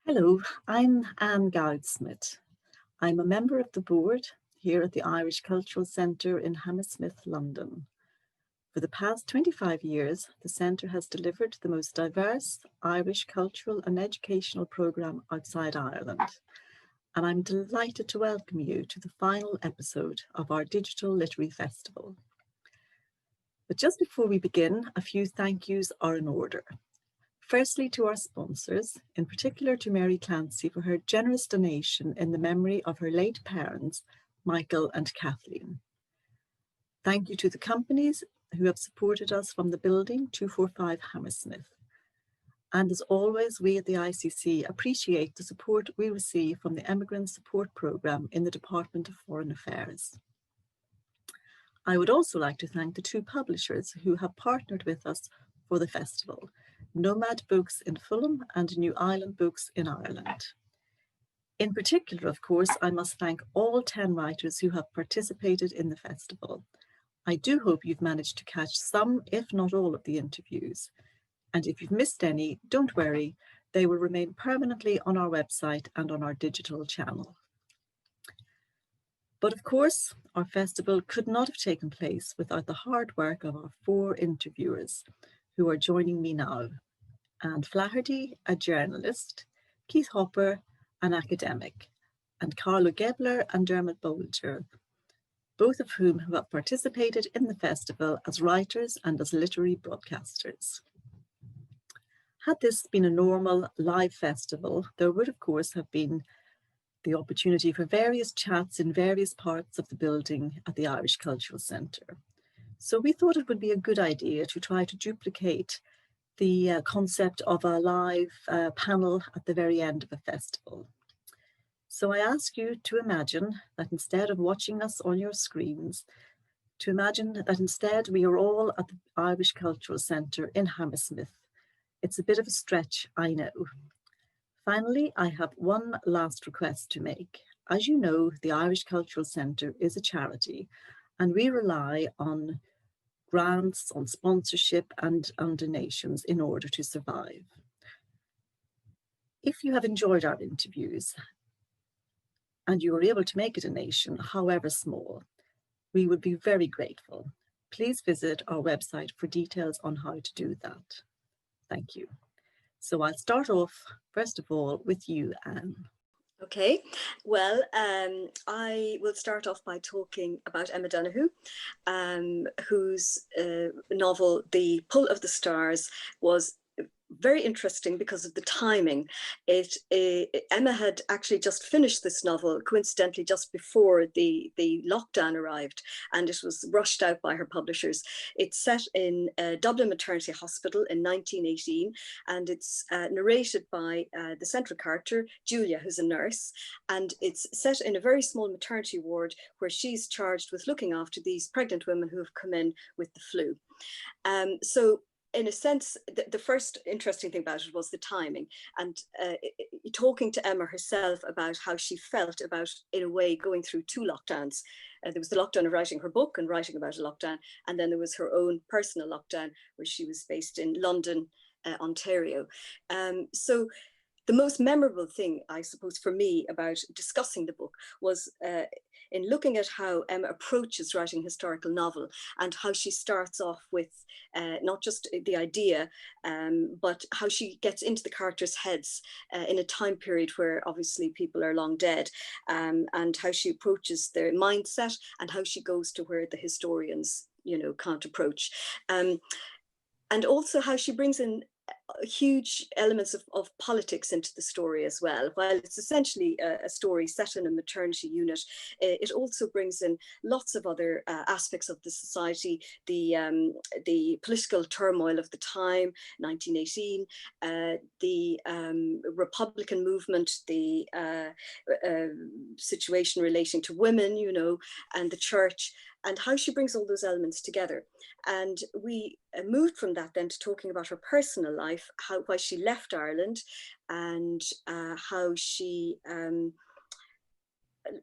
Hello, I'm Anne Goudsmit. I'm a member of the board here at the Irish Cultural Centre in Hammersmith, London. For the past 25 years, the centre has delivered the most diverse Irish cultural and educational programme outside Ireland. And I'm delighted to welcome you to the final episode of our Digital Literary Festival. But just before we begin, a few thank yous are in order. Firstly, to our sponsors, in particular to Mary Clancy for her generous donation in the memory of her late parents, Michael and Kathleen. Thank you to the companies who have supported us from the building 245 Hammersmith. And as always, we at the ICC appreciate the support we receive from the Emigrant Support Programme in the Department of Foreign Affairs. I would also like to thank the two publishers who have partnered with us for the festival, Nomad Books in Fulham and New Island Books in Ireland. In particular, of course, I must thank all 10 writers who have participated in the festival. I do hope you've managed to catch some, if not all, of the interviews. And if you've missed any, don't worry, they will remain permanently on our website and on our digital channel. But of course, our festival could not have taken place without the hard work of our 4 interviewers, who are joining me now. Anne Flaherty, a journalist, Keith Hopper, an academic, and Carlo Gebler and Dermot Bolger, both of whom have participated in the festival as writers and as literary broadcasters. Had this been a normal live festival, there would of course have been the opportunity for various chats in various parts of the building at the Irish Cultural Centre. So we thought it would be a good idea to try to duplicate the concept of a live panel at the very end of a festival. So I ask you to imagine that instead of watching us on your screens, to imagine that instead we are all at the Irish Cultural Centre in Hammersmith. It's a bit of a stretch, I know. Finally, I have one last request to make. As you know, the Irish Cultural Centre is a charity, and we rely on grants, on sponsorship and on donations in order to survive. If you have enjoyed our interviews and you were able to make a donation, however small, we would be very grateful. Please visit our website for details on how to do that. Thank you. So I'll start off, first of all, with you, Anne. Okay, well, I will start off by talking about Emma Donoghue, whose novel, The Pull of the Stars, was very interesting because of the timing. Emma had actually just finished this novel, coincidentally just before the lockdown arrived, and it was rushed out by her publishers. It's set in Dublin Maternity Hospital in 1918, and it's narrated by the central character, Julia, who's a nurse, and it's set in a very small maternity ward where she's charged with looking after these pregnant women who have come in with the flu. So in a sense, the first interesting thing about it was the timing, and talking to Emma herself about how she felt about, in a way, going through 2 lockdowns. There was the lockdown of writing her book and writing about a lockdown, and then there was her own personal lockdown where she was based in London, Ontario. So the most memorable thing, I suppose, for me about discussing the book was in looking at how Emma approaches writing a historical novel, and how she starts off with not just the idea, but how she gets into the characters' heads in a time period where obviously people are long dead, and how she approaches their mindset, and how she goes to where the historians, can't approach. And also how she brings in huge elements of politics into the story as well. While it's essentially a story set in a maternity unit, it also brings in lots of other aspects of the society, the political turmoil of the time, 1918, the Republican movement, the situation relating to women, and the church, and how she brings all those elements together. And we moved from that then to talking about her personal life, why she left Ireland, and how she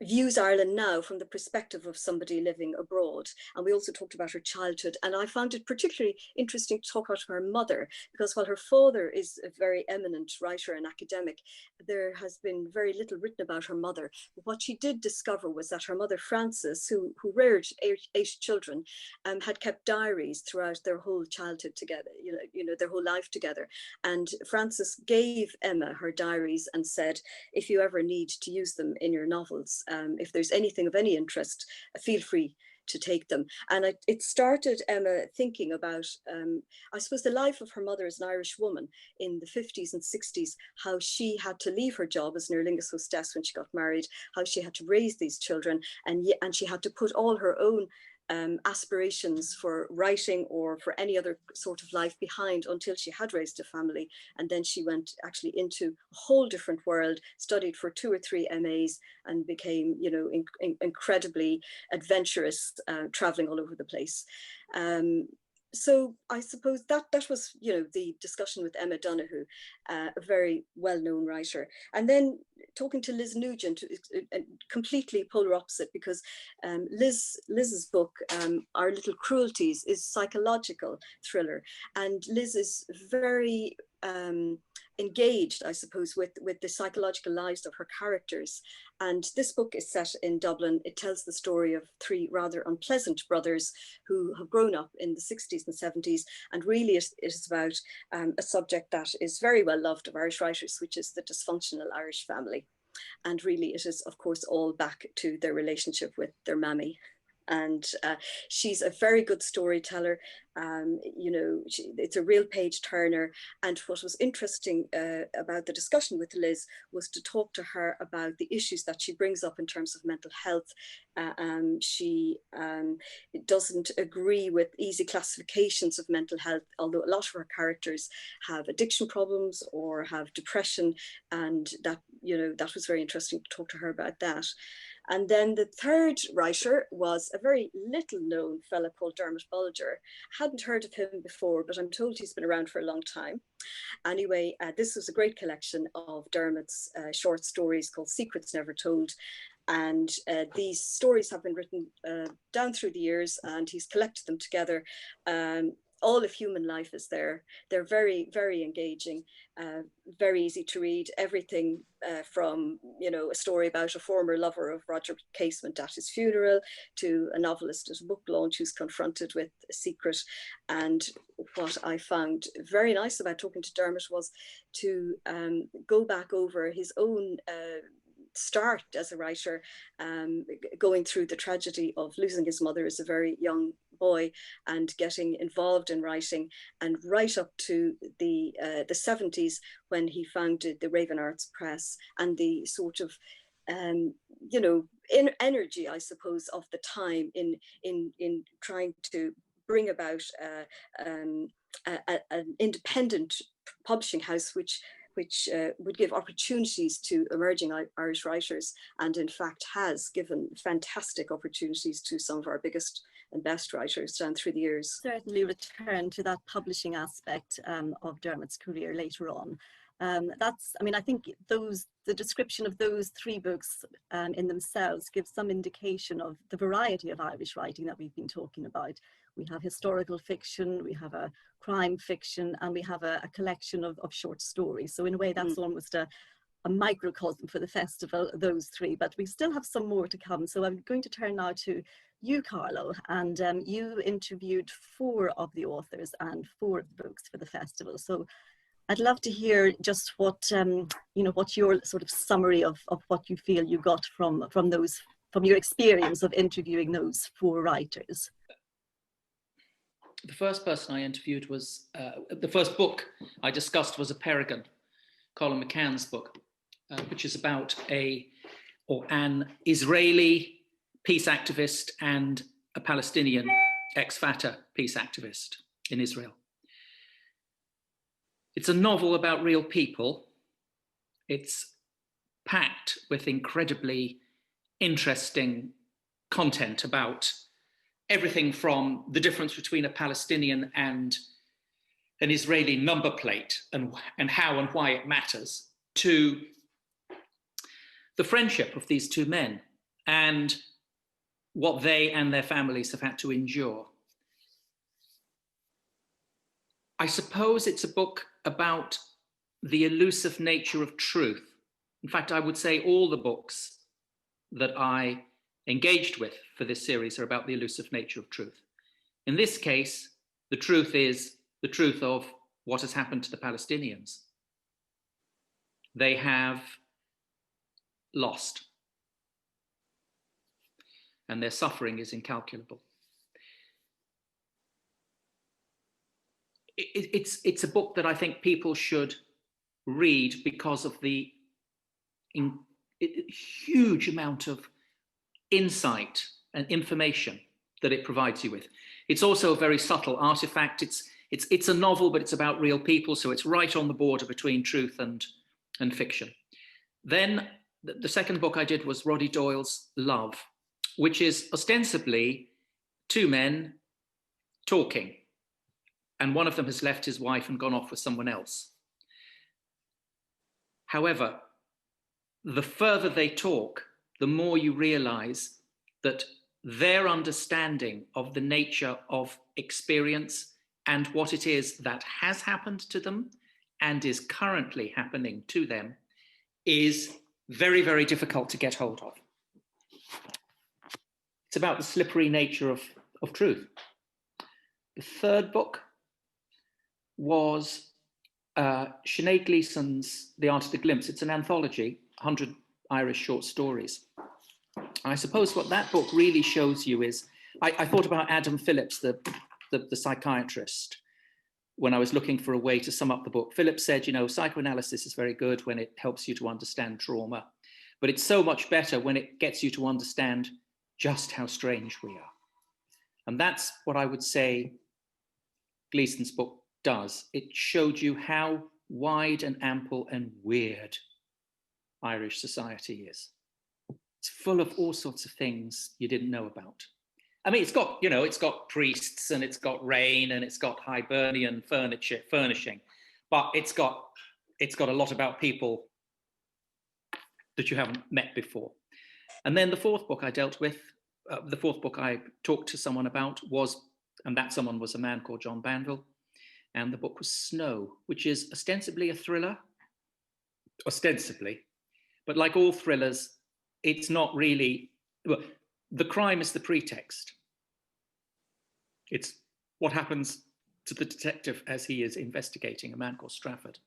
views Ireland now from the perspective of somebody living abroad. And we also talked about her childhood. And I found it particularly interesting to talk about her mother, because while her father is a very eminent writer and academic, there has been very little written about her mother. But what she did discover was that her mother, Frances, who reared eight children, had kept diaries throughout their whole childhood together, their whole life together. And Frances gave Emma her diaries and said, if you ever need to use them in your novels, if there's anything of any interest, feel free to take them. And it started Emma thinking about, I suppose, the life of her mother as an Irish woman in the 50s and 60s, how she had to leave her job as an Aer Lingus hostess when she got married, how she had to raise these children, and she had to put all her own aspirations for writing or for any other sort of life behind until she had raised a family. And then she went actually into a whole different world, studied for 2 or 3 MAs, and became, incredibly adventurous, traveling all over the place. So I suppose that was, the discussion with Emma Donoghue, a very well-known writer. And then talking to Liz Nugent, completely polar opposite, because Liz's book, Our Little Cruelties, is psychological thriller. And Liz is very engaged, I suppose, with the psychological lives of her characters. And this book is set in Dublin. It tells the story of 3 rather unpleasant brothers who have grown up in the 60s and 70s. And really it is about a subject that is very well loved of Irish writers, which is the dysfunctional Irish family. And really it is, of course, all back to their relationship with their mammy. And she's a very good storyteller. It's a real page turner. And what was interesting about the discussion with Liz was to talk to her about the issues that she brings up in terms of mental health. She doesn't agree with easy classifications of mental health, although a lot of her characters have addiction problems or have depression. And that was very interesting to talk to her about that. And then the third writer was a very little known fellow called Dermot Bulger. Hadn't heard of him before, but I'm told he's been around for a long time. Anyway, this was a great collection of Dermot's short stories called Secrets Never Told. And these stories have been written down through the years, and he's collected them together. All of human life is there. They're very, very engaging, very easy to read. Everything from, a story about a former lover of Roger Casement at his funeral, to a novelist at a book launch who's confronted with a secret. And what I found very nice about talking to Dermot was to go back over his own start as a writer, going through the tragedy of losing his mother as a very young boy and getting involved in writing, and right up to the 70s when he founded the Raven Arts Press, and the sort of energy, I suppose, of the time in trying to bring about an independent publishing house which would give opportunities to emerging Irish writers, and in fact has given fantastic opportunities to some of our biggest and best writers down through the years. Certainly return to that publishing aspect of Dermot's career later on. I think the description of those 3 books in themselves gives some indication of the variety of Irish writing that we've been talking about. We have historical fiction, we have a crime fiction, and we have a collection of short stories. So in a way, that's almost a microcosm for the festival, those 3, but we still have some more to come. So I'm going to turn now to you, Carlo, and you interviewed 4 of the authors and 4 of the books for the festival. So I'd love to hear just what your sort of summary of what you feel you got from your experience of interviewing those 4 writers. The first person I interviewed was, the first book I discussed was a Peregrine, Colin Mccann's book, which is about an Israeli peace activist and a Palestinian ex-Fatah peace activist in Israel. It's a novel about real people. It's packed with incredibly interesting content about everything from the difference between a Palestinian and an Israeli number plate and how and why it matters, to the friendship of these 2 men and what they and their families have had to endure. I suppose it's a book about the elusive nature of truth. In fact, I would say all the books that I engaged with for this series are about the elusive nature of truth. In this case, the truth is the truth of what has happened to the Palestinians. They have lost, and their suffering is incalculable. It's a book that I think people should read because of the huge amount of insight and information that it provides you with. It's also a very subtle artifact. It's a novel, but it's about real people, so it's right on the border between truth and fiction. Then the second book I did was Roddy Doyle's Love, which is ostensibly two men talking, and one of them has left his wife and gone off with someone else. However, the further they talk, the more you realize that their understanding of the nature of experience and what it is that has happened to them and is currently happening to them is very, very difficult to get hold of. It's about the slippery nature of truth. The third book was Sinead Gleason's The Art of the Glimpse. It's an anthology, 100 Irish short stories. I suppose what that book really shows you is, I thought about Adam Phillips, the psychiatrist, when I was looking for a way to sum up the book. Phillips said, you know, psychoanalysis is very good when it helps you to understand trauma, but it's so much better when it gets you to understand just how strange we are. And that's what I would say Gleason's book does. It showed you how wide and ample and weird Irish society is. It's full of all sorts of things you didn't know about. I mean, it's got, you know, it's got priests and it's got rain and it's got Hibernian furnishing, but it's got a lot about people that you haven't met before. And then the fourth book I dealt with, the fourth book I talked to someone about was, and that someone was a man called John Banville, and the book was Snow, which is ostensibly a thriller, ostensibly, but like all thrillers, it's not really, well, the crime is the pretext. It's what happens to the detective as he is investigating a man called Strafford.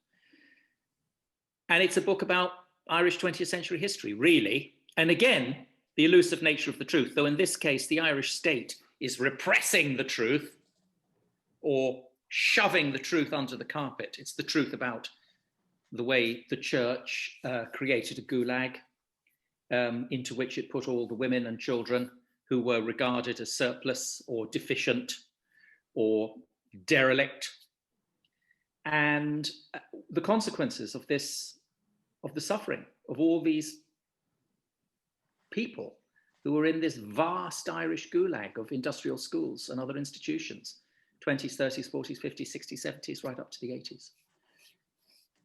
And it's a book about Irish 20th century history, really. And again, the elusive nature of the truth, though in this case, the Irish state is repressing the truth or shoving the truth under the carpet. It's the truth about the way the church created a gulag into which it put all the women and children who were regarded as surplus or deficient or derelict. And the consequences of this, of the suffering of all these people who were in this vast Irish gulag of industrial schools and other institutions, 20s, 30s, 40s, 50s, 60s, 70s, right up to the 80s.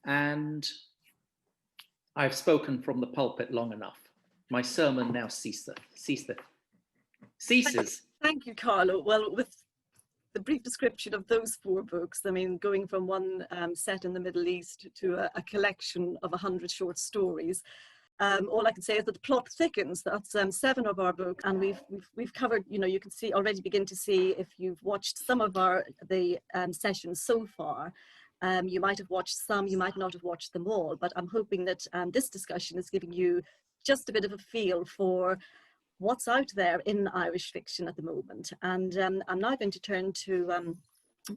And I've spoken from the pulpit long enough. My sermon now ceases. Thank you, Carlo. Well, with the brief description of those four books, I mean, going from one set in the Middle East to a collection of 100 short stories, all I can say is that the plot thickens. That's 7 of our books, and we've covered, you know, you can see already begin to see if you've watched some of the sessions so far. You might have watched some, you might not have watched them all, but I'm hoping that this discussion is giving you just a bit of a feel for what's out there in Irish fiction at the moment. And I'm now going to turn to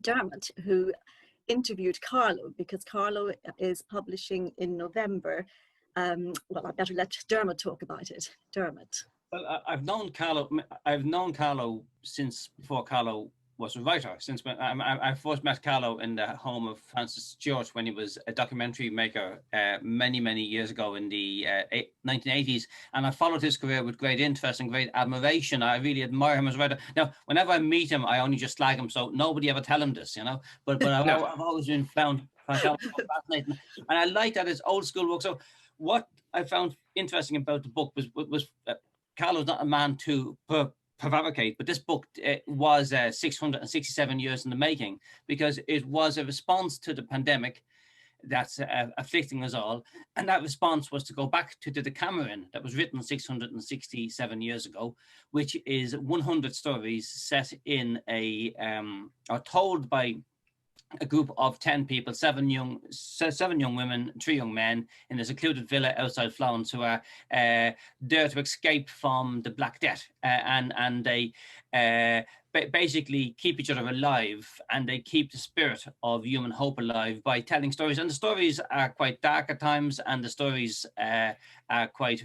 Dermot, who interviewed Carlo, because Carlo is publishing in November. Well, I better let Dermot talk about it. Dermot. Well, I've known Carlo since before Carlo was a writer. Since I first met Carlo in the home of Francis Stewart when he was a documentary maker many years ago in the 1980s, and I followed his career with great interest and great admiration. I really admire him as a writer. Now, whenever I meet him, I only just slag him, so nobody ever tell him this, you know. But I've always been found fascinating, and I like that it's old school work. So what I found interesting about the book was Carlo's not a man to prevaricate, but this book was 667 years in the making, because it was a response to the pandemic that's afflicting us all. And that response was to go back to the Decameron that was written 667 years ago, which is 100 stories set in are told by a group of 10 people, seven young women, 3 young men, in a secluded villa outside Florence, who are there to escape from the Black Death, and they basically keep each other alive, and they keep the spirit of human hope alive by telling stories. And the stories are quite dark at times, and the stories are quite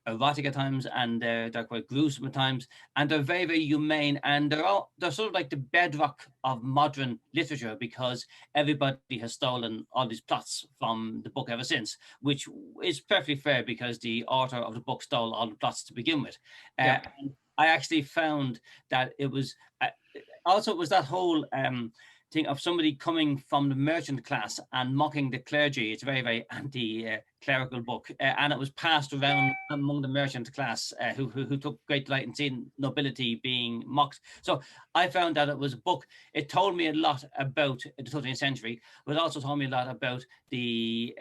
erotic at times, and they're quite gruesome at times, and they're very, very humane, and they're sort of like the bedrock of modern literature, because everybody has stolen all these plots from the book ever since, which is perfectly fair, because the author of the book stole all the plots to begin with. And I actually found that it was also it was that whole thing of somebody coming from the merchant class and mocking the clergy. It's a very, very anti-clerical book, and it was passed around among the merchant class who took great delight in seeing nobility being mocked. So I found that it was a book. It told me a lot about the 13th century, but it also told me a lot about the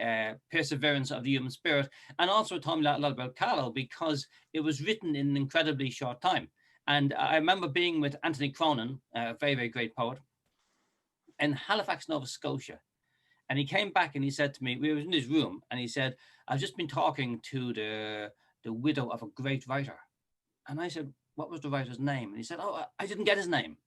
perseverance of the human spirit, and also told me a lot about Carlo, because it was written in an incredibly short time. And I remember being with Anthony Cronin, a very, very great poet, in Halifax, Nova Scotia. And he came back and he said to me, we were in his room, and he said, I've just been talking to the widow of a great writer. And I said, what was the writer's name? And he said, oh, I didn't get his name.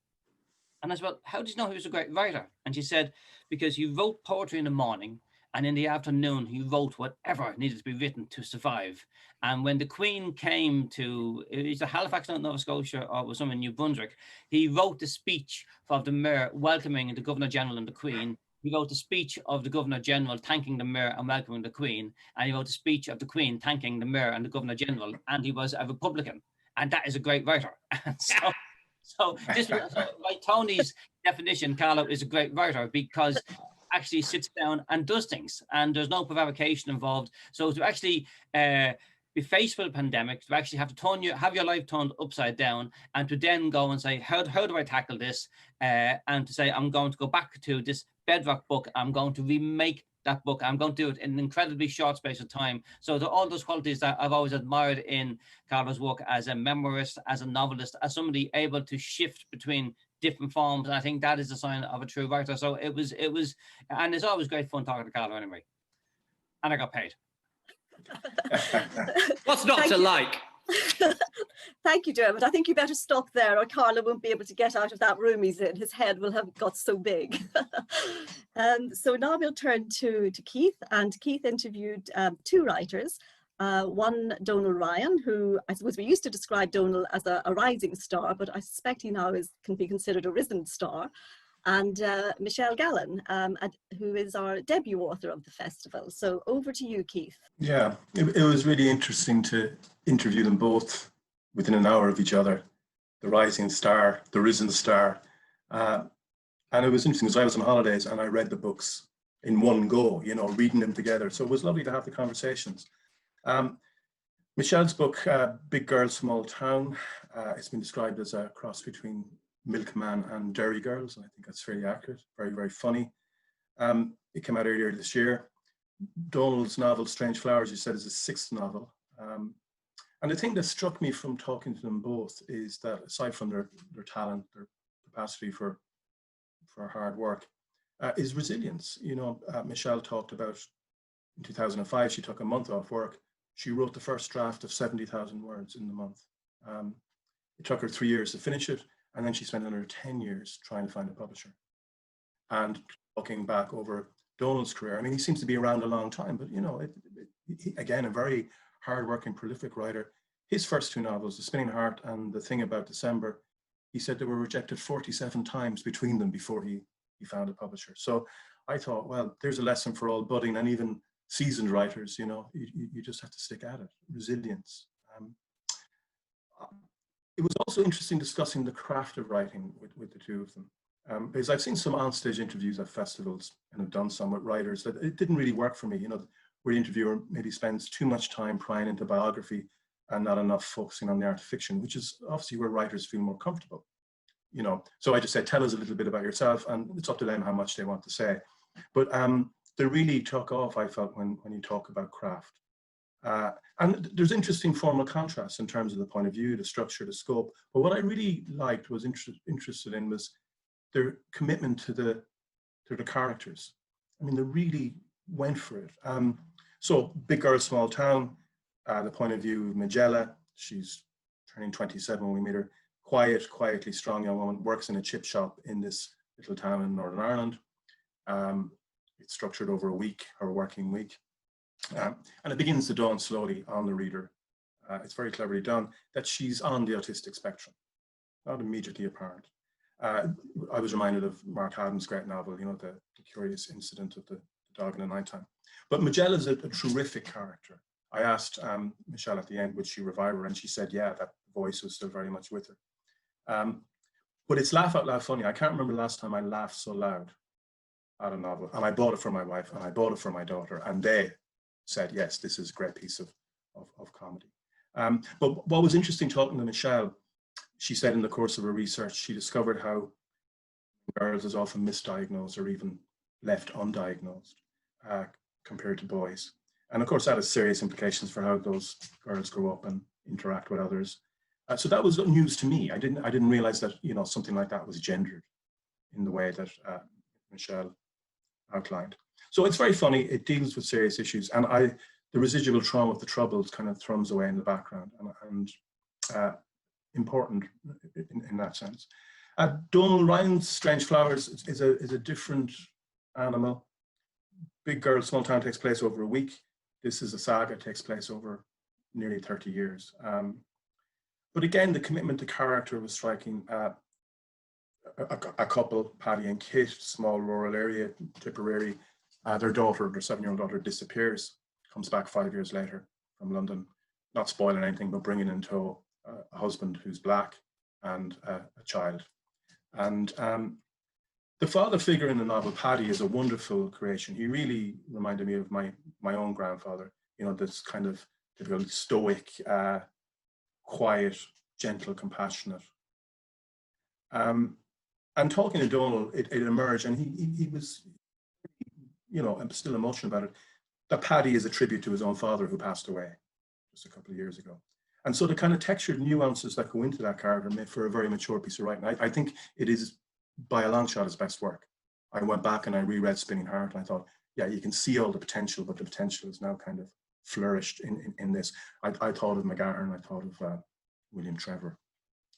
And I said, well, how did you know he was a great writer? And she said, because he wrote poetry in the morning, and in the afternoon, he wrote whatever needed to be written to survive. And when the Queen came to, either Halifax, Nova Scotia, or it was some in New Brunswick, he wrote the speech of the mayor welcoming the Governor General and the Queen. He wrote the speech of the Governor General thanking the mayor and welcoming the Queen. And he wrote the speech of the Queen thanking the mayor and the Governor General. And he was a Republican. And that is a great writer. And so by Tony's definition, Carlo is a great writer, because actually sits down and does things, and there's no prevarication involved. So to actually be faced with a pandemic, to actually have to have your life turned upside down, and to then go and say, how do I tackle this? And to say, I'm going to go back to this bedrock book, I'm going to remake that book, I'm going to do it in an incredibly short space of time. So all those qualities that I've always admired in Carlo's work as a memoirist, as a novelist, as somebody able to shift between different forms, and I think that is a sign of a true writer. So it was, and it's always great fun talking to Carlo anyway. And I got paid. What's not to like? Thank you, Dermot. I think you better stop there, or Carlo won't be able to get out of that room he's in. His head will have got so big. So now we'll turn to Keith, and Keith interviewed 2 writers. One, Donal Ryan, who I suppose we used to describe Donal as a rising star, but I suspect he now can be considered a risen star. And Michelle Gallen, who is our debut author of the festival. So over to you, Keith. Yeah, it was really interesting to interview them both within an hour of each other, the rising star, the risen star. And it was interesting because I was on holidays and I read the books in one go, reading them together. So it was lovely to have the conversations. Michelle's book, Big Girl, Small Town, it's been described as a cross between Milkman and Derry Girls, and I think that's fairly accurate, very, very funny. It came out earlier this year. Donal's novel, Strange Flowers, you said, is his 6th novel. And the thing that struck me from talking to them both is that aside from their talent, their capacity for hard work, is resilience. Michelle talked about in 2005, she took a month off work. She wrote the first draft of 70,000 words in the month. It took her 3 years to finish it, and then she spent another 10 years trying to find a publisher. And looking back over Donal's career, I mean, he seems to be around a long time, but he, again, a very hardworking, prolific writer. His first 2 novels, The Spinning Heart and The Thing About December, he said they were rejected 47 times between them before he found a publisher. So I thought, well, there's a lesson for all budding and even seasoned writers. You just have to stick at it. Resilience. It was also interesting discussing the craft of writing with the 2 of them, because I've seen some onstage interviews at festivals and have done some with writers that it didn't really work for me. Where the interviewer maybe spends too much time prying into biography and not enough focusing on the art of fiction, which is obviously where writers feel more comfortable. You know, so I just said, tell us a little bit about yourself, and it's up to them how much they want to say. But they really took off, I felt, when you talk about craft. And there's interesting formal contrasts in terms of the point of view, the structure, the scope. But what I really liked, was interested in, was their commitment to the characters. I mean, they really went for it. So Big Girl, Small Town, the point of view of Magella. She's turning 27 when we meet her. Quietly strong young woman, works in a chip shop in this little town in Northern Ireland. It's structured over a week, her working week. And it begins to dawn slowly on the reader. It's very cleverly done that she's on the autistic spectrum, not immediately apparent. I was reminded of Mark Adams' great novel, you know, the curious incident of the dog in the nighttime. But Magella is a terrific character. I asked Michelle at the end, would she revive her? And she said, yeah, that voice was still very much with her. But it's laugh out loud funny. I can't remember the last time I laughed so loud at a novel. And I bought it for my wife, and I bought it for my daughter, and they said, yes, this is a great piece of comedy. But what was interesting talking to Michelle, she said in the course of her research, she discovered how girls is often misdiagnosed or even left undiagnosed compared to boys. And of course, that has serious implications for how those girls grow up and interact with others. So that was news to me. I didn't realize that, you know, something like that was gendered in the way that Michelle outlined. So it's very funny. It deals with serious issues, and the residual trauma of the Troubles kind of thrums away in the background, and important in that sense. Donal Ryan's Strange Flowers is a different animal. Big Girl, Small Town takes place over a week. This is a saga, takes place over nearly 30 years. But again, the commitment to character was striking. A couple, Paddy and Kit, small rural area, Tipperary. Their daughter, their 7-year-old daughter, disappears, comes back 5 years later from London, not spoiling anything, but bringing in tow a husband who's black and a child. And the father figure in the novel, Paddy, is a wonderful creation. He really reminded me of my own grandfather, you know, this kind of typical stoic, quiet, gentle, compassionate. And talking to Donal, it emerged, and he was, you know, I'm still emotional about it, that Paddy is a tribute to his own father who passed away just a couple of years ago. And so the kind of textured nuances that go into that character made for a very mature piece of writing. I think it is, by a long shot, his best work. I went back and I reread Spinning Heart, and I thought, yeah, you can see all the potential, but the potential is now kind of flourished in this. I thought of McGahern, I thought of William Trevor.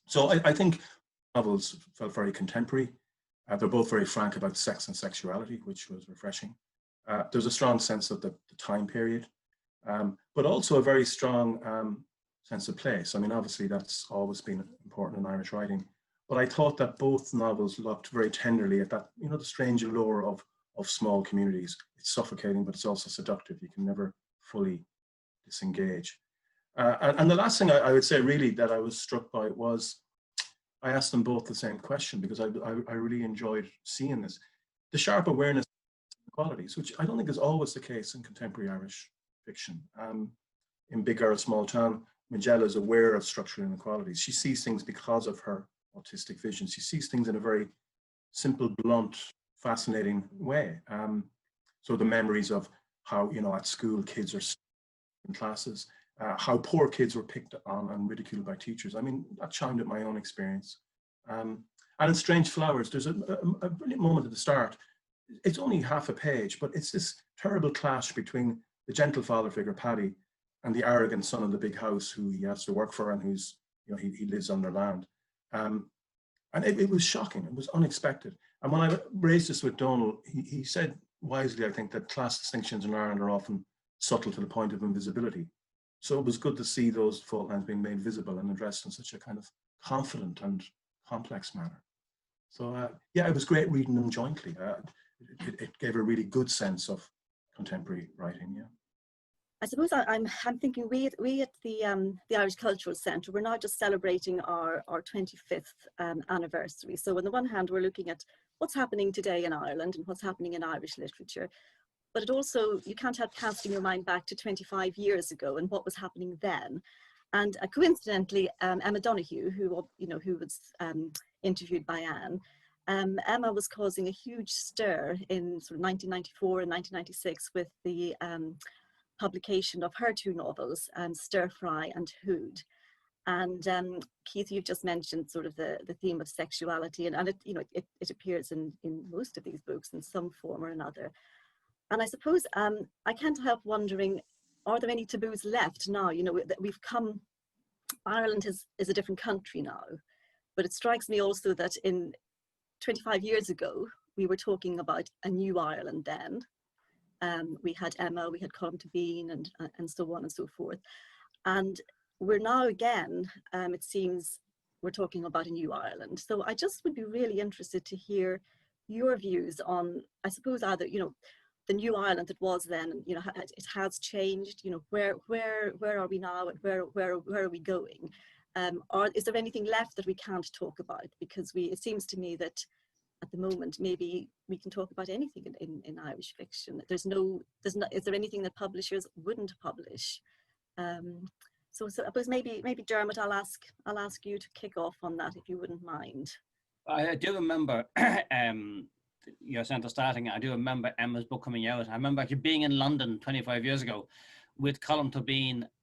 So I think novels felt very contemporary. They're both very frank about sex and sexuality, which was refreshing. There's a strong sense of the time period, but also a very strong sense of place. I mean, obviously that's always been important in Irish writing, but I thought that both novels looked very tenderly at that, you know, the strange allure of small communities. It's suffocating, but it's also seductive. You can never fully disengage. And the last thing I would say really that I was struck by was, I asked them both the same question because I really enjoyed seeing this. The sharp awareness of inequalities, which I don't think is always the case in contemporary Irish fiction. In Big Girl, Small Town, Magella is aware of structural inequalities. She sees things because of her autistic vision. She sees things in a very simple, blunt, fascinating way. So the memories of how, you know, at school kids are in classes, how poor kids were picked on and ridiculed by teachers. I mean, that chimed at my own experience. And in Strange Flowers, there's a brilliant moment at the start. It's only half a page, but it's this terrible clash between the gentle father figure, Paddy, and the arrogant son of the big house who he has to work for and who's, you know, he lives on their land. And it was shocking. It was unexpected. And when I raised this with Donal, he said wisely, I think, that class distinctions in Ireland are often subtle to the point of invisibility. So it was good to see those fault lines being made visible and addressed in such a kind of confident and complex manner. So yeah, it was great reading them jointly. It gave a really good sense of contemporary writing, yeah. I suppose I'm thinking we at the Irish Cultural Centre, we're now just celebrating our 25th anniversary. So on the one hand, we're looking at what's happening today in Ireland and what's happening in Irish literature. But it also, you can't help casting your mind back to 25 years ago and what was happening then. And coincidentally, Emma Donoghue, who was interviewed by Anne, Emma was causing a huge stir in sort of 1994 and 1996 with the publication of her two novels, Stir Fry and Hood. And Keith, you've just mentioned sort of the theme of sexuality, and it appears in most of these books in some form or another. And I suppose I can't help wondering, are there any taboos left now? That we've come, Ireland is a different country now, but it strikes me also that in 25 years ago, we were talking about a new Ireland then. We had Emma, we had Colin and so on and so forth. And we're now again, it seems, we're talking about a new Ireland. So I just would be really interested to hear your views on, I suppose, either, the new Ireland that was then, it has changed, where are we now and where are we going? Or is there anything left that we can't talk about? Because it seems to me that at the moment, maybe we can talk about anything in Irish fiction. Is there anything that publishers wouldn't publish? So I suppose maybe Dermot, I'll ask you to kick off on that if you wouldn't mind. I do remember your centre starting. I do remember Emma's book coming out. I remember actually being in London 25 years ago with Colin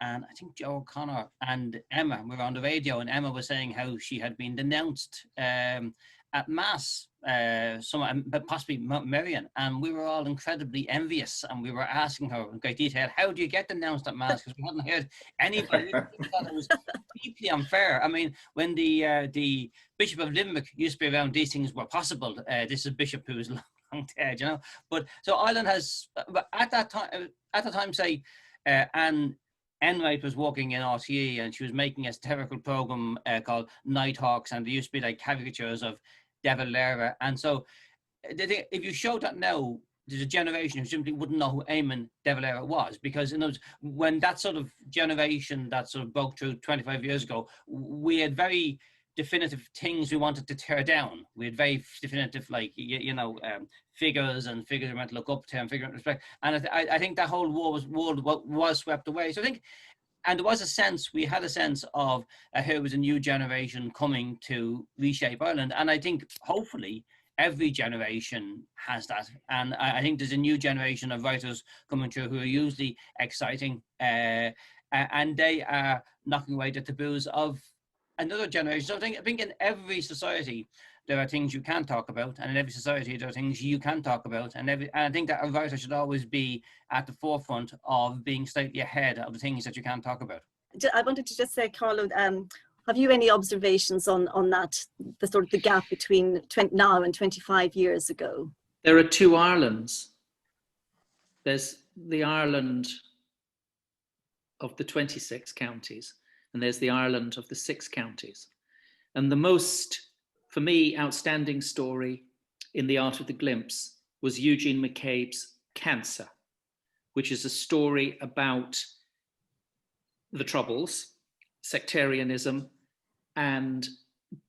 and I think Joe O'Connor and Emma. We were on the radio, and Emma was saying how she had been denounced at Mass, but possibly Marion, and we were all incredibly envious, and we were asking her in great detail, how do you get denounced at Mass? Because we hadn't heard anybody. We thought it was deeply unfair. I mean, when the Bishop of Limerick used to be around, these things were possible. This is a bishop who is long dead, But so Ireland has, at that time, say, Anne Enright was working in RTE, and she was making a satirical program called Nighthawks, and there used to be like caricatures of De Valera. And so if you show that now, there's a generation who simply wouldn't know who Eamon De Valera was, because when that sort of generation that sort of broke through 25 years ago, we had very definitive things we wanted to tear down. We had very definitive, figures we meant to look up to and figure out respect. And I think that whole world was swept away. So I think, and there was we had a sense of here was a new generation coming to reshape Ireland. And I think hopefully every generation has that. And I think there's a new generation of writers coming through who are usually exciting, and they are knocking away the taboos of another generation. So I think in every society, there are things you can talk about, and in every society, there are things you can talk about. And I think that a writer should always be at the forefront of being slightly ahead of the things that you can talk about. I wanted to just say, Carlo, have you any observations on that, the sort of the gap between now and 25 years ago? There are two Irelands. There's the Ireland of the 26 counties, and there's the Ireland of the 6 counties. And the most, for me, outstanding story in The Art of the Glimpse was Eugene Mcabe's Cancer, which is a story about the Troubles, sectarianism, and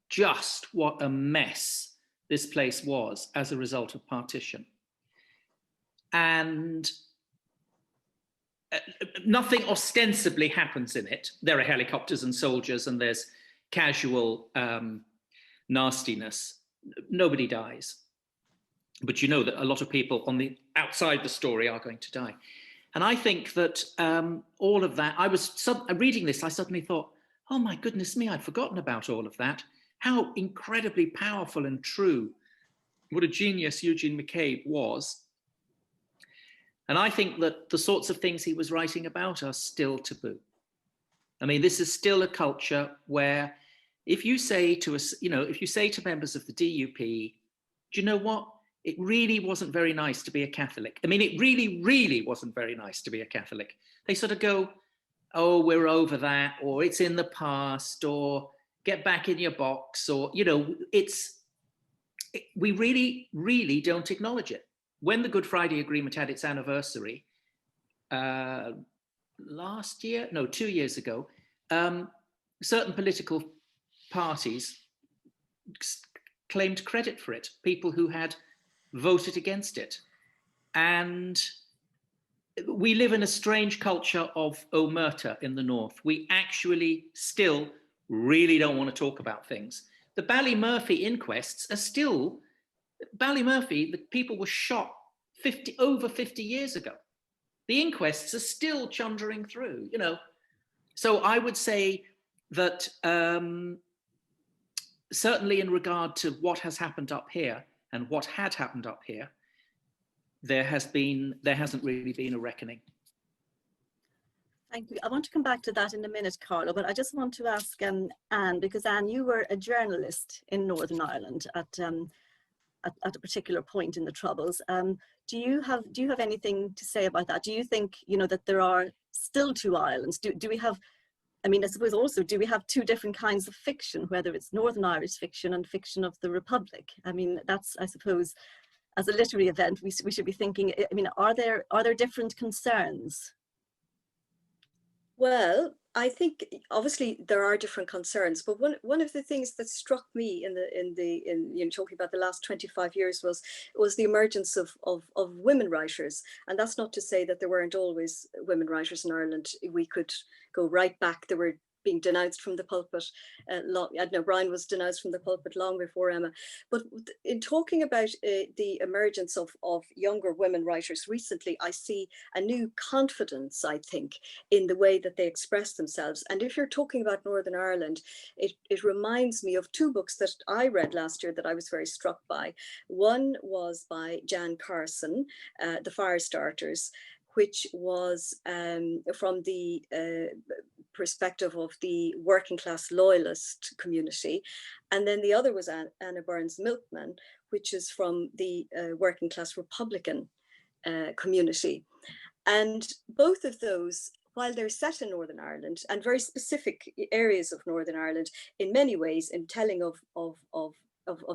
just what a mess this place was as a result of partition. And nothing ostensibly happens in it. There are helicopters and soldiers, and there's casual nastiness. Nobody dies. But you know that a lot of people on the outside the story are going to die. And I think that all of that, I was reading this, I suddenly thought, oh my goodness me, I'd forgotten about all of that. How incredibly powerful and true, what a genius Eugene Mccabe was. And I think that the sorts of things he was writing about are still taboo. I mean, this is still a culture where if you say to us, if you say to members of the DUP, do you know what? It really wasn't very nice to be a Catholic. I mean, it really, really wasn't very nice to be a Catholic. They sort of go, oh, we're over that, or it's in the past, or get back in your box, or, we really, really don't acknowledge it. When the Good Friday Agreement had its anniversary, 2 years ago, certain political parties claimed credit for it, people who had voted against it. And we live in a strange culture of omerta in the North. We actually still really don't want to talk about things. The Ballymurphy inquests are still, Ballymurphy, the people were shot over 50 years ago. The inquests are still chundering through, you know. So I would say that certainly in regard to what has happened up here and what had happened up here, there hasn't really been a reckoning. Thank you. I want to come back to that in a minute, Carlo, but I just want to ask Anne, because Anne, you were a journalist in Northern Ireland at a particular point in the Troubles. Do you have anything to say about that? Do you think, you know, that there are still two Irelands? Do we have, I mean, I suppose also, do we have two different kinds of fiction, whether it's Northern Irish fiction and fiction of the Republic? I mean, that's, I suppose, as a literary event, we should be thinking, I mean, are there different concerns? Well, I think obviously there are different concerns, but one of the things that struck me in you know, talking about the last 25 years was the emergence of women writers. And that's not to say that there weren't always women writers in Ireland. We could go right back. There were being denounced from the pulpit. I don't know, Brian was denounced from the pulpit long before Emma. But in talking about the emergence of younger women writers recently, I see a new confidence, I think, in the way that they express themselves. And if you're talking about Northern Ireland, it reminds me of two books that I read last year that I was very struck by. One was by Jan Carson, The Firestarters, which was from the perspective of the working class loyalist community. And then the other was Anna Burns Milkman, which is from the working class Republican community. And both of those, while they're set in Northern Ireland and very specific areas of Northern Ireland, in many ways in telling of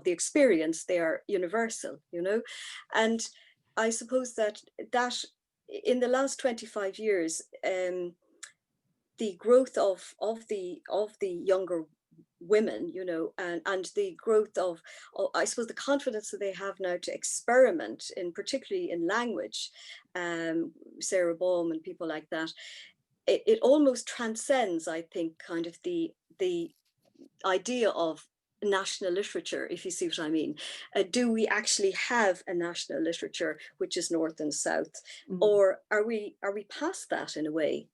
the experience, they are universal, you know. And I suppose that in the last 25 years, the growth of the younger women, you know, and the growth of I suppose the confidence that they have now to experiment in, particularly in language, Sarah Baum and people like that, it almost transcends, I think, kind of the idea of national literature, if you see what I mean. Do we actually have a national literature which is North and South, or are we past that in a way?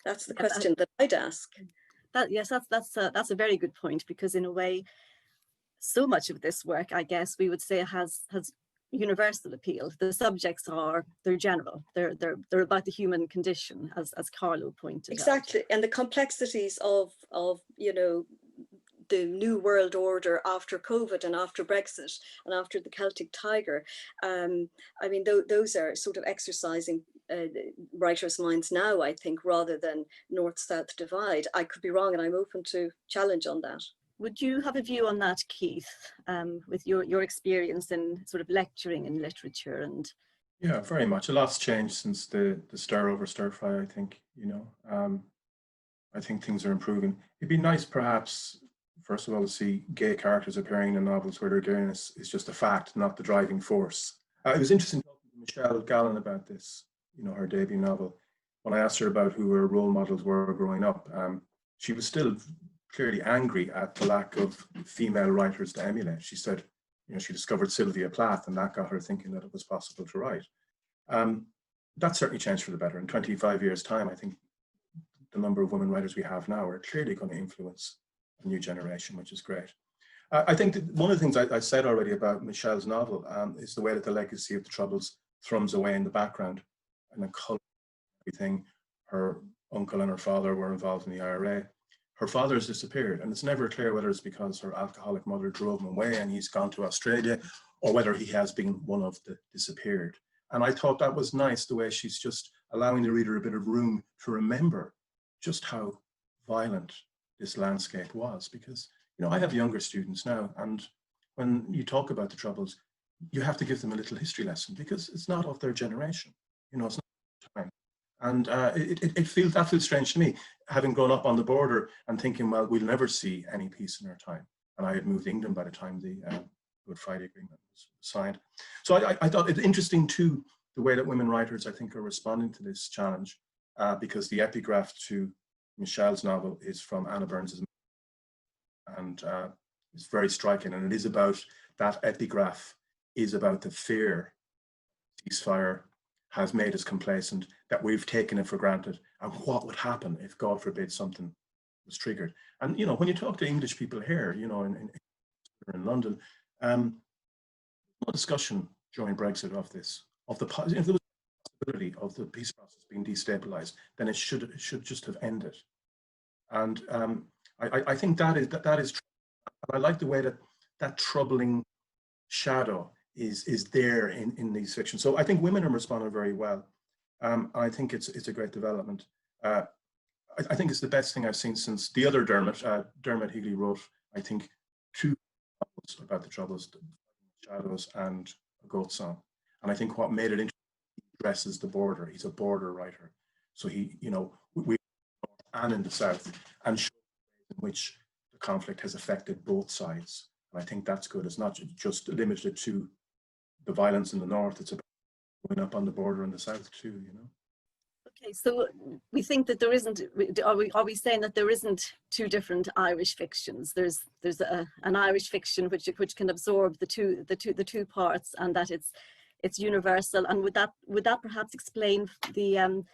That's the question that I'd ask. Yes, that's a very good point, because in a way, so much of this work, I guess we would say, has universal appeal. The subjects they're general. They're about the human condition, as Carlo pointed out. Exactly, and the complexities of you know, the new world order after COVID and after Brexit and after the Celtic Tiger. I mean, those are sort of exercising writers' minds now, I think, rather than North-South divide. I could be wrong, and I'm open to challenge on that. Would you have a view on that, Keith, with your experience in sort of lecturing in literature? And yeah, very much. A lot's changed since the stir over stir fry, I think, you know. I think things are improving. It'd be nice, perhaps, first of all, to see gay characters appearing in novels where their gayness is just a fact, not the driving force. It was interesting talking to Michelle Gallen about this, you know, her debut novel. When I asked her about who her role models were growing up, she was still clearly angry at the lack of female writers to emulate. She said, you know, she discovered Sylvia Plath, and that got her thinking that it was possible to write. That certainly changed for the better. In 25 years' time, I think the number of women writers we have now are clearly going to influence a new generation, which is great. I think that one of the things I said already about Michelle's novel is the way that the legacy of the Troubles thrums away in the background, and the colour of everything. Her uncle and her father were involved in the IRA. Her father has disappeared, and it's never clear whether it's because her alcoholic mother drove him away and he's gone to Australia, or whether he has been one of the disappeared. And I thought that was nice, the way she's just allowing the reader a bit of room to remember just how violent this landscape was. Because, you know, I have younger students now, and when you talk about the Troubles, you have to give them a little history lesson, because it's not of their generation. You know, it's not time. And that feels strange to me, having grown up on the border and thinking, well, we'll never see any peace in our time. And I had moved to England by the time the Good Friday Agreement was signed. So I thought it interesting too the way that women writers, I think, are responding to this challenge, because the epigraph to Michelle's novel is from Anna Burns's, and it's very striking. And it is about, that epigraph is about the fear ceasefire has made us complacent, that we've taken it for granted, and what would happen if, God forbid, something was triggered. And, you know, when you talk to English people here, you know, in London, no discussion during Brexit of this, of the, if there was a possibility of the peace process being destabilized, then it should just have ended. And I think that is true. I like the way that troubling shadow is there in these fictions. So I think women are responding very well. I think it's a great development. I think it's the best thing I've seen since the other Dermot Higley wrote, I think, 2 novels about the Troubles, Shadows and A Goat Song. And I think what made it interesting, he addresses the border. He's a border writer. So he, you know, we and in the South, and show in which the conflict has affected both sides. And I think that's good. It's not just limited to the violence in the North, it's about going up on the border in the South too, you know. Okay, so we think that there isn't, are we saying that there isn't 2 different Irish fictions? There's an Irish fiction which can absorb the two parts, and that it's universal. And would that perhaps explain the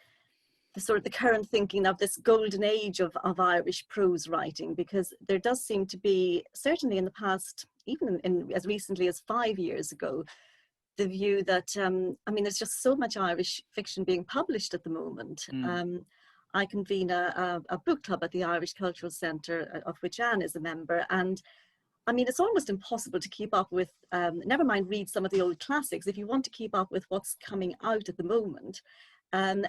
sort of the current thinking of this golden age of Irish prose writing? Because there does seem to be, certainly in the past, even in as recently as 5 years ago, the view that, I mean, there's just so much Irish fiction being published at the moment. I convene a book club at the Irish Cultural Centre, of which Anne is a member, and I mean, it's almost impossible to keep up with, never mind read some of the old classics, if you want to keep up with what's coming out at the moment,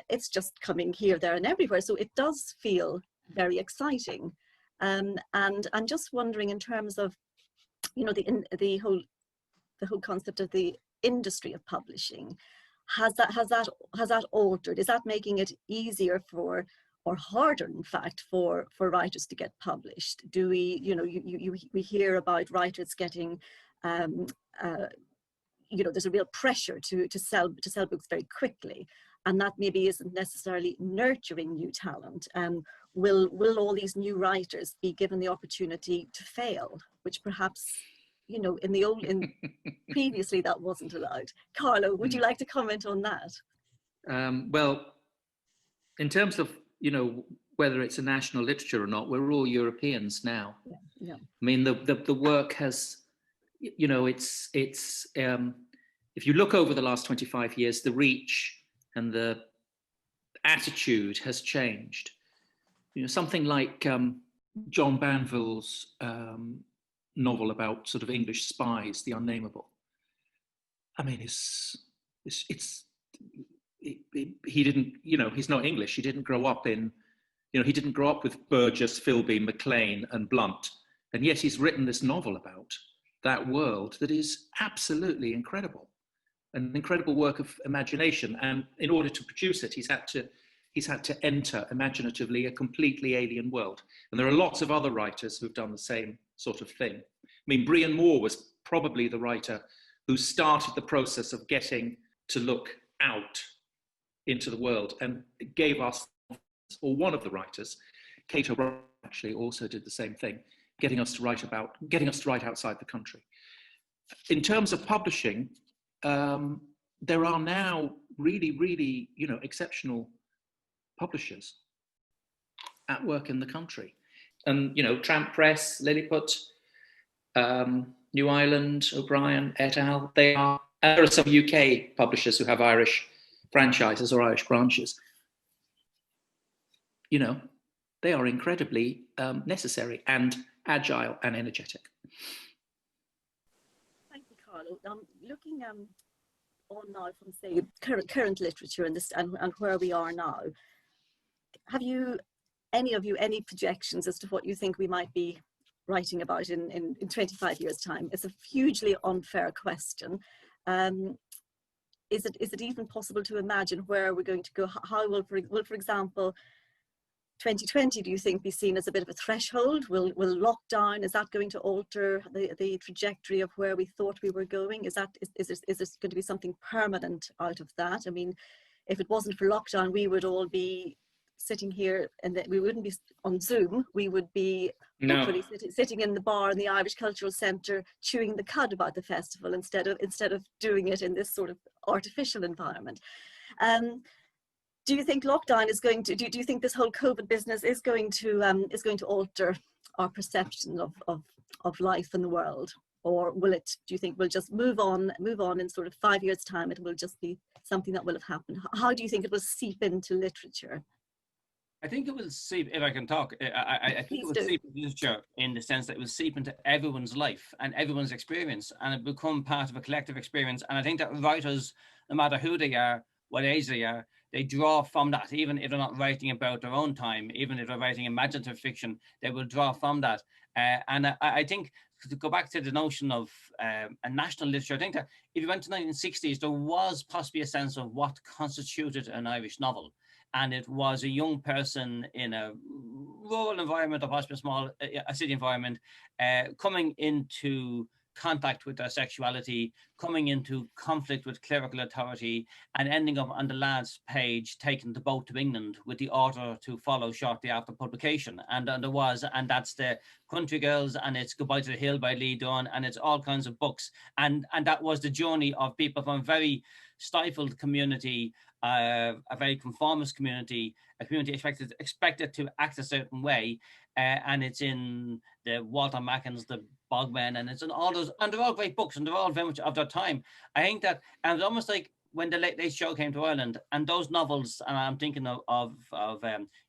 it's just coming here, there and everywhere. So it does feel very exciting. And I'm just wondering, in terms of, you know, the whole concept of the industry of publishing, has that altered? Is that making it easier for, or harder in fact, for writers to get published? Do we, you know, we hear about writers getting, you know, there's a real pressure to sell books very quickly, and that maybe isn't necessarily nurturing new talent. Will all these new writers be given the opportunity to fail, which perhaps, you know, previously that wasn't allowed? Carlo, would you like to comment on that? Well, in terms of, you know, whether it's a national literature or not, we're all Europeans now. Yeah. I mean, the work has, you know, it's if you look over the last 25 years, the reach and the attitude has changed. You know, something like John Banville's novel about sort of English spies, The Unnameable. I mean, he didn't, you know, he's not English. He didn't grow up in, you know, he didn't grow up with Burgess, Philby, Maclean and Blunt. And yet he's written this novel about that world that is absolutely incredible, an incredible work of imagination. And in order to produce it, he's had to enter imaginatively a completely alien world. And there are lots of other writers who've done the same sort of thing. I mean, Brian Moore was probably the writer who started the process of getting to look out into the world, and gave us, or one of the writers, Kate O'Brien actually also did the same thing, getting us to write outside the country. In terms of publishing, there are now really, really, you know, exceptional publishers at work in the country. And, you know, Tramp Press, Lilliput, New Island, O'Brien, et al. There are some UK publishers who have Irish franchises or Irish branches. You know, they are incredibly necessary and agile and energetic. Thank you, Carlo. Looking on now from, say, current literature and where we are now, have you, any of you, any projections as to what you think we might be writing about in 25 years' time? It's a hugely unfair question. Is it even possible to imagine where we're going to go? How will, for example, 2020, do you think, be seen as a bit of a threshold? Will lockdown, is that going to alter the trajectory of where we thought we were going? Is this going to be something permanent out of that? I mean, if it wasn't for lockdown, we would all be sitting here, and we wouldn't be on Zoom. We would be hopefully sitting in the bar in the Irish Cultural Centre chewing the cud about the festival instead of doing it in this sort of artificial environment. Do you think lockdown is going to? Do you think this whole COVID business is going to alter our perception of life in the world, or will it? Do you think we'll just move on in sort of 5 years' time? It will just be something that will have happened. How do you think it will seep into literature? I think it will seep, if I can talk, I think it will seep into literature in the sense that it will seep into everyone's life and everyone's experience, and it will become part of a collective experience. And I think that writers, no matter who they are, what age they are, they draw from that. Even if they're not writing about their own time, even if they're writing imaginative fiction, they will draw from that. And I think, to go back to the notion of a national literature, I think that if you went to the 1960s, there was possibly a sense of what constituted an Irish novel. And it was a young person in a rural environment, or possibly a city environment, coming into contact with their sexuality, coming into conflict with clerical authority, and ending up on the lad's page taking the boat to England with the order to follow shortly after publication. And that's the Country Girls, and it's Goodbye to the Hill by Lee Dunn, and it's all kinds of books. And that was the journey of people from a very stifled community, a very conformist community, a community expected to act a certain way, and it's in the Walter Mackens, the Bogman, and it's in all those, and they're all great books, and they're all very much of their time. I think that, and it's almost like when the Late Late Show came to Ireland, and those novels, and I'm thinking of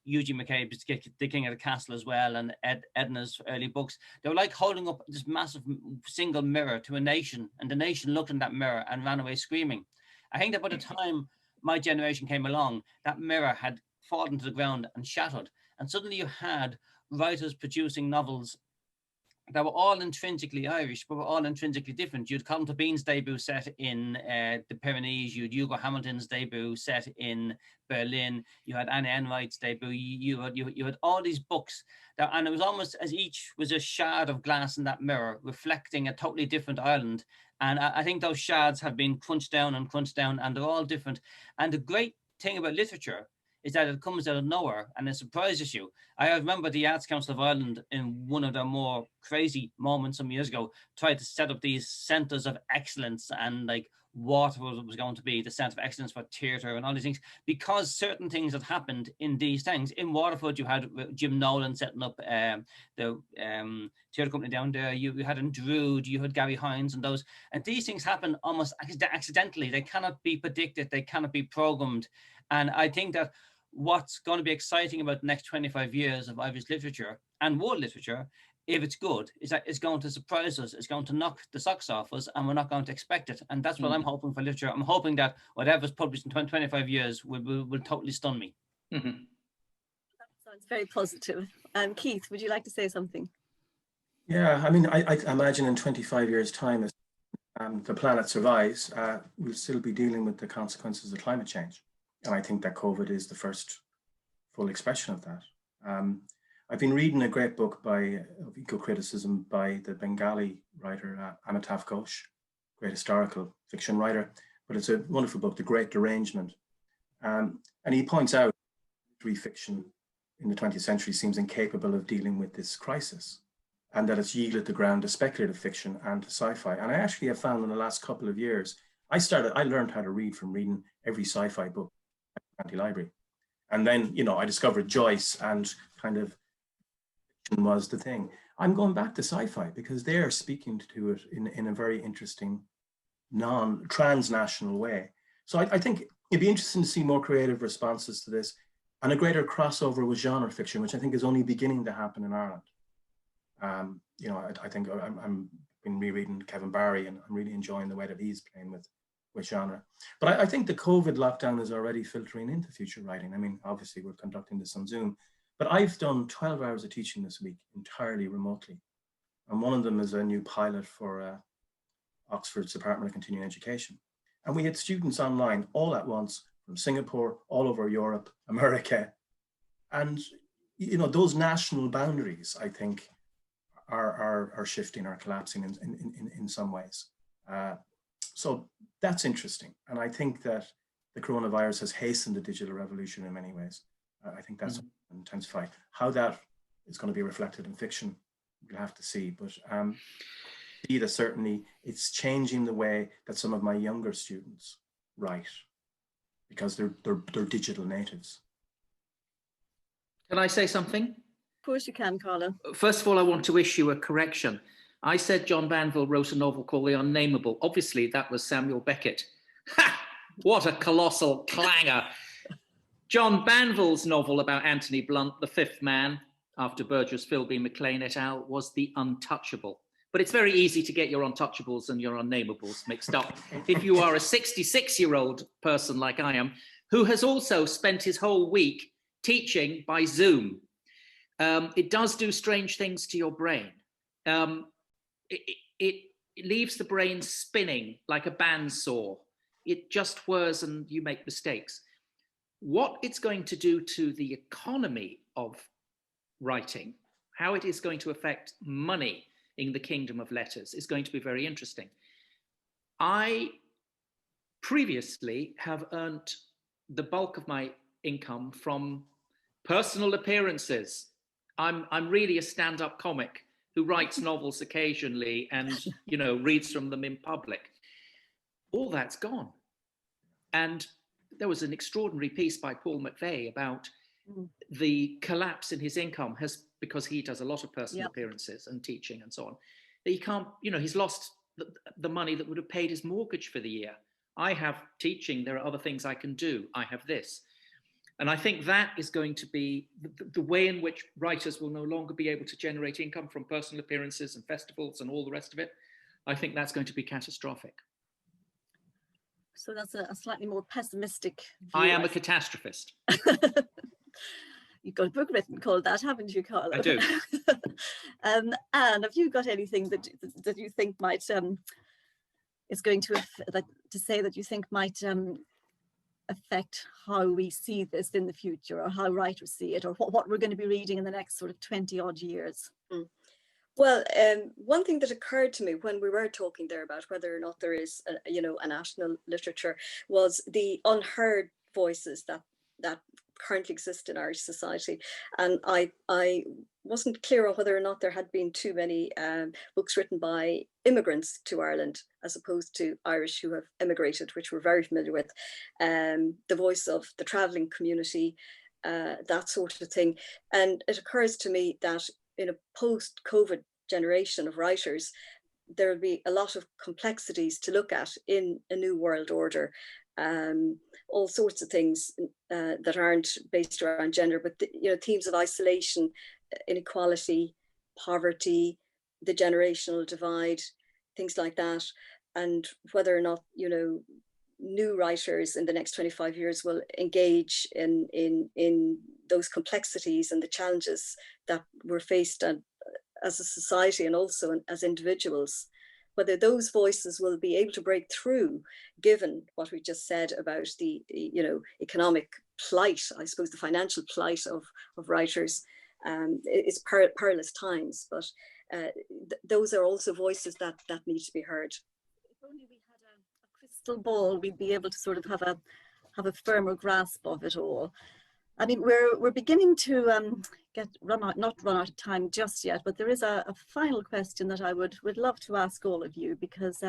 Eugene Mccabe's The King of the Castle as well, and Edna's early books. They were like holding up this massive single mirror to a nation, and the nation looked in that mirror and ran away screaming. I think that by the time my generation came along, that mirror had fallen to the ground and shattered. And suddenly you had writers producing novels that were all intrinsically Irish, but were all intrinsically different. You had Colin Bean's debut set in the Pyrenees. You had Hugo Hamilton's debut set in Berlin. You had Anne Enright's debut. You had all these books, and it was almost as each was a shard of glass in that mirror, reflecting a totally different Ireland. And I think those shards have been crunched down, and they're all different. And the great thing about literature is that it comes out of nowhere and it surprises you. I remember the Arts Council of Ireland, in one of their more crazy moments some years ago, tried to set up these centres of excellence, and like Waterford was going to be the centre of excellence for theatre and all these things, because certain things had happened in these things. In Waterford, you had Jim Nolan setting up the theatre company down there. You had in Druid, you had Gary Hines, and those. And these things happen almost accidentally. They cannot be predicted. They cannot be programmed. And I think that what's going to be exciting about the next 25 years of Irish literature and world literature, if it's good, is that it's going to surprise us. It's going to knock the socks off us, and we're not going to expect it. And that's what I'm hoping for literature. I'm hoping that whatever's published in 25 years will totally stun me. That sounds very positive. Keith, would you like to say something? Yeah, I mean, I imagine in 25 years' time, as the planet survives, we'll still be dealing with the consequences of climate change. And I think that COVID is the first full expression of that. I've been reading a great book of eco-criticism by the Bengali writer Amitav Ghosh, great historical fiction writer, but it's a wonderful book, The Great Derangement. And he points out literary fiction in the 20th century seems incapable of dealing with this crisis, and that it's yielded the ground to speculative fiction and to sci-fi. And I actually have found in the last couple of years, I learned how to read from reading every sci-fi book at the library. And then, I discovered Joyce, and kind of fiction was the thing. I'm going back to sci-fi because they're speaking to it in a very interesting, transnational way. So I think it'd be interesting to see more creative responses to this, and a greater crossover with genre fiction, which I think is only beginning to happen in Ireland. I think I'm been rereading Kevin Barry, and I'm really enjoying the way that he's playing with genre. But I think the COVID lockdown is already filtering into future writing. I mean, obviously we're conducting this on Zoom, but I've done 12 hours of teaching this week entirely remotely. And one of them is a new pilot for Oxford's Department of Continuing Education. And we had students online all at once from Singapore, all over Europe, America. And you know, those national boundaries, I think, are shifting or collapsing in some ways. So that's interesting. And I think that the coronavirus has hastened the digital revolution in many ways. I think that's intensified. How that is going to be reflected in fiction, we'll have to see. But either certainly it's changing the way that some of my younger students write, because they're digital natives. Can I say something? Of course you can, Colin. First of all, I want to issue a correction. I said John Banville wrote a novel called The Unnameable. Obviously, that was Samuel Beckett. Ha! What a colossal clangor. John Banville's novel about Anthony Blunt, The Fifth Man, after Burgess, Philby, McLean et al., was The Untouchable. But it's very easy to get your untouchables and your unnamables mixed up if you are a 66-year-old person like I am, who has also spent his whole week teaching by Zoom. It does do strange things to your brain. It leaves the brain spinning like a bandsaw. It just whirs and you make mistakes. What it's going to do to the economy of writing, how it is going to affect money in the kingdom of letters, is going to be very interesting. I previously have earned the bulk of my income from personal appearances. I'm really a stand-up comic who writes novels occasionally and, you know, reads from them in public. All that's gone. And there was an extraordinary piece by Paul McVeigh about the collapse in his income because he does a lot of personal appearances and teaching and so on. That he can't, you know, he's lost the money that would have paid his mortgage for the year. I have teaching, there are other things I can do. I have this. And I think that is going to be the way in which writers will no longer be able to generate income from personal appearances and festivals and all the rest of it. I think that's going to be catastrophic. So that's a slightly more pessimistic view. I am a catastrophist. You've got a book written called that, haven't you, Colin? I do. And have you got anything that you think might is going to say that you think might affect how we see this in the future, or how writers see it, or what we're going to be reading in the next sort of 20 odd years? Well, one thing that occurred to me when we were talking there about whether or not there is a national literature was the unheard voices that currently exist in Irish society. And I wasn't clear on whether or not there had been too many books written by immigrants to Ireland as opposed to Irish who have immigrated, which we're very familiar with. The voice of the travelling community, that sort of thing. And it occurs to me that in a post-COVID generation of writers, there will be a lot of complexities to look at in a new world order. All sorts of things that aren't based around gender, but themes of isolation, inequality, poverty, the generational divide, things like that, and whether or not new writers in the next 25 years will engage in those complexities and the challenges that we're faced as a society and also as individuals. Whether those voices will be able to break through, given what we just said about the economic plight, I suppose the financial plight of writers. It's perilous times, but those are also voices that need to be heard. If only we had a crystal ball, we'd be able to sort of have a firmer grasp of it all. I mean, we're beginning to not run out of time just yet, but there is a final question that I would love to ask all of you, because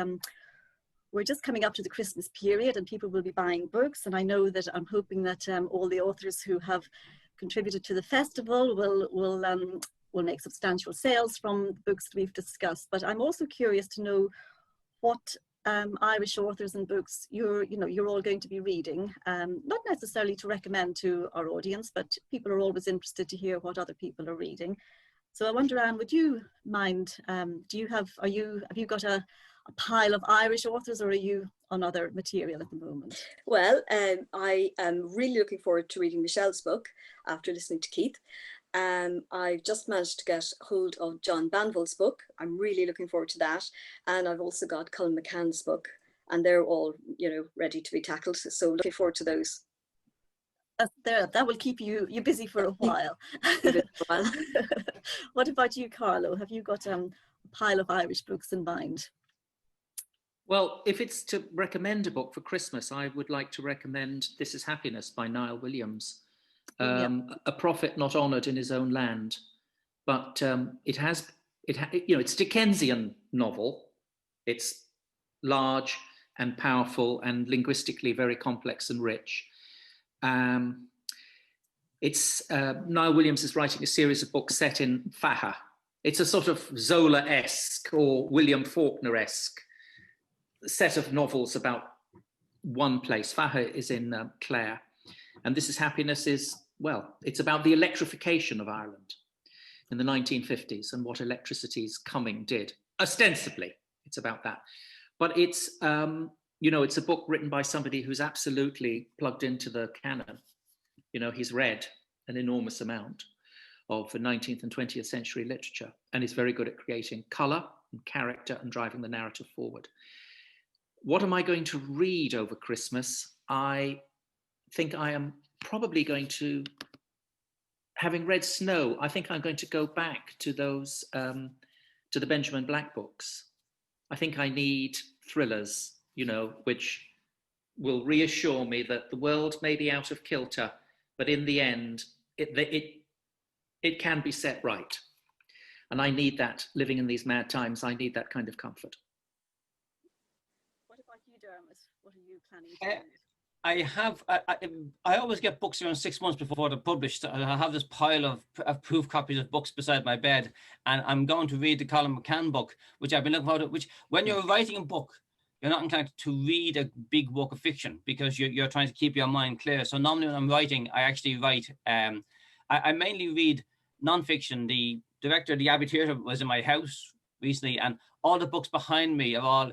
we're just coming up to the Christmas period and people will be buying books, and I know that I'm hoping that all the authors who have contributed to the festival will make substantial sales from the books that we've discussed. But I'm also curious to know what Irish authors and books you're all going to be reading, not necessarily to recommend to our audience, but people are always interested to hear what other people are reading. So I wonder, Anne, would you mind, have you got a pile of Irish authors, or are you on other material at the moment? Well, I am really looking forward to reading Michelle's book after listening to Keith. I've just managed to get hold of John Banville's book. I'm really looking forward to that. And I've also got Colin McCann's book, and they're all, ready to be tackled. So looking forward to those. That will keep you busy for a while. What about you, Carlo? Have you got a pile of Irish books in mind? Well, if it's to recommend a book for Christmas, I would like to recommend This Is Happiness by Nile Williams. A prophet not honoured in his own land, but it's Dickensian novel. It's large and powerful and linguistically very complex and rich. Nile Williams is writing a series of books set in Faha. It's a sort of Zola-esque or William Faulkner-esque set of novels about one place. Faha is in Clare. And This Is Happiness is, well, it's about the electrification of Ireland in the 1950s and what electricity's coming did. Ostensibly, it's about that. But it's, it's a book written by somebody who's absolutely plugged into the canon. He's read an enormous amount of the 19th and 20th century literature and is very good at creating colour and character and driving the narrative forward. What am I going to read over Christmas? I think I am probably going to, having read Snow, I think I'm going to go back to those, to the Benjamin Black books. I think I need thrillers, which will reassure me that the world may be out of kilter, but in the end, it can be set right. And I need that, living in these mad times, I need that kind of comfort. What about you, Dermot? What are you planning to read? I always get books around 6 months before they're published. I have this pile of proof copies of books beside my bed, and I'm going to read the Colin Mccann book, which I've been looking for. Which, when you're writing a book, you're not inclined to read a big work of fiction because you're trying to keep your mind clear. So normally when I'm writing, I actually write. I mainly read non-fiction. The director of the Abbey Theatre was in my house recently, and all the books behind me are all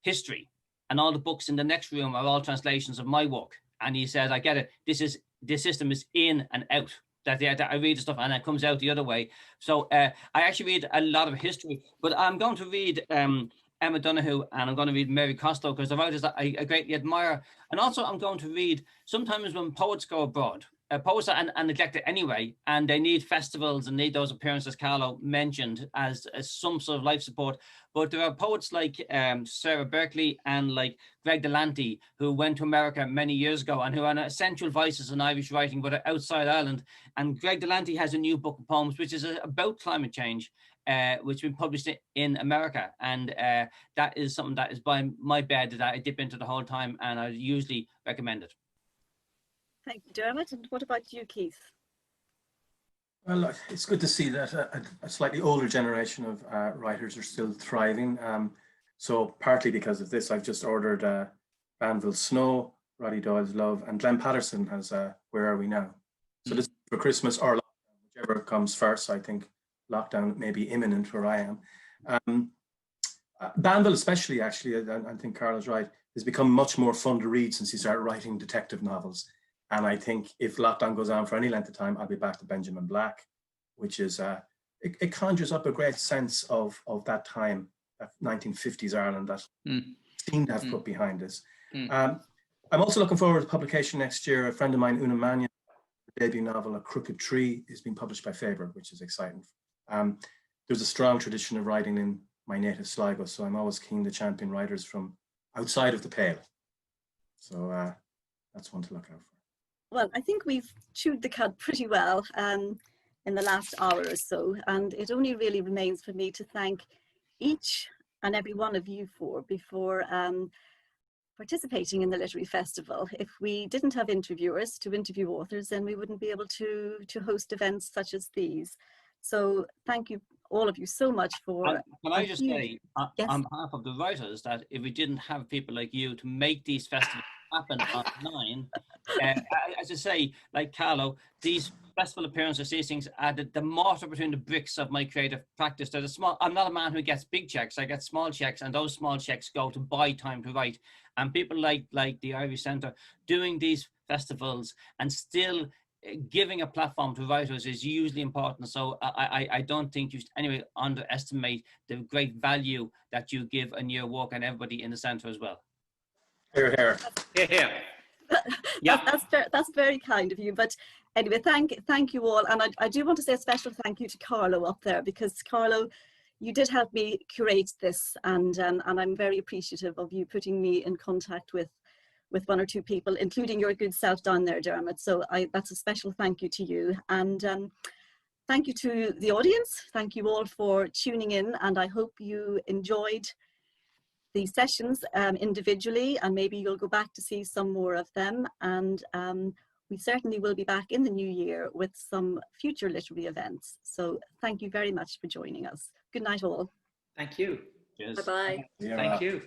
history. And all the books in the next room are all translations of my work. And he says, I get it. This system is in and out. That I read the stuff and it comes out the other way. So I actually read a lot of history. But I'm going to read Emma Donoghue and I'm going to read Mary Costello because the writers that I greatly admire. And also I'm going to read, sometimes when poets go abroad, poets are neglected anyway, and they need festivals and need those appearances Carlo mentioned as some sort of life support. But there are poets like Sarah Berkeley and like Greg Delanty, who went to America many years ago and who are essential voices in Irish writing, but are outside Ireland. And Greg Delanty has a new book of poems, which is about climate change, which has been published in America. And that is something that is by my bed that I dip into the whole time, and I usually recommend it. Thank you, Dermot. And what about you, Keith? Well, it's good to see that a slightly older generation of writers are still thriving. So partly because of this, I've just ordered Banville's Snow, Roddy Doyle's Love, and Glenn Patterson has Where Are We Now? So this is for Christmas or lockdown, whichever comes first. I think lockdown may be imminent where I am. Banville especially, actually, I think Carla's right, has become much more fun to read since he started writing detective novels. And I think if lockdown goes on for any length of time, I'll be back to Benjamin Black, which is, it conjures up a great sense of that time, that 1950s Ireland that seemed to have put behind us. I'm also looking forward to publication next year. A friend of mine, Una Mannion, her debut novel, A Crooked Tree, is being published by Faber, which is exciting. There's a strong tradition of writing in my native Sligo, so I'm always keen to champion writers from outside of the Pale. So that's one to look out for. Well, I think we've chewed the cud pretty well in the last hour or so, and it only really remains for me to thank each and every one of you before participating in the Literary Festival. If we didn't have interviewers to interview authors, then we wouldn't be able to host events such as these. So thank you, all of you, so much for... Can I just say, yes, on behalf of the writers, that if we didn't have people like you to make these festivals happen online, as I say, like Carlo, these festival appearances, these things added the mortar between the bricks of my creative practice. They're I'm not a man who gets big checks. I get small checks, and those small checks go to buy time to write. And people like the Irish Centre doing these festivals and still giving a platform to writers is hugely important. So I don't think you should anyway underestimate the great value that you give in your work and everybody in the centre as well. Hear, hear. Hear, hear. Yeah. That's very kind of you. But anyway, thank you all. And I do want to say a special thank you to Carlo up there, because Carlo, you did help me curate this, and I'm very appreciative of you putting me in contact with one or two people, including your good self down there, Dermot. So that's a special thank you to you. And thank you to the audience. Thank you all for tuning in, and I hope you enjoyed the sessions individually, and maybe you'll go back to see some more of them. And we certainly will be back in the new year with some future literary events. So thank you very much for joining us. Good night all. Thank you. Cheers. Bye-bye. Yeah. Thank you.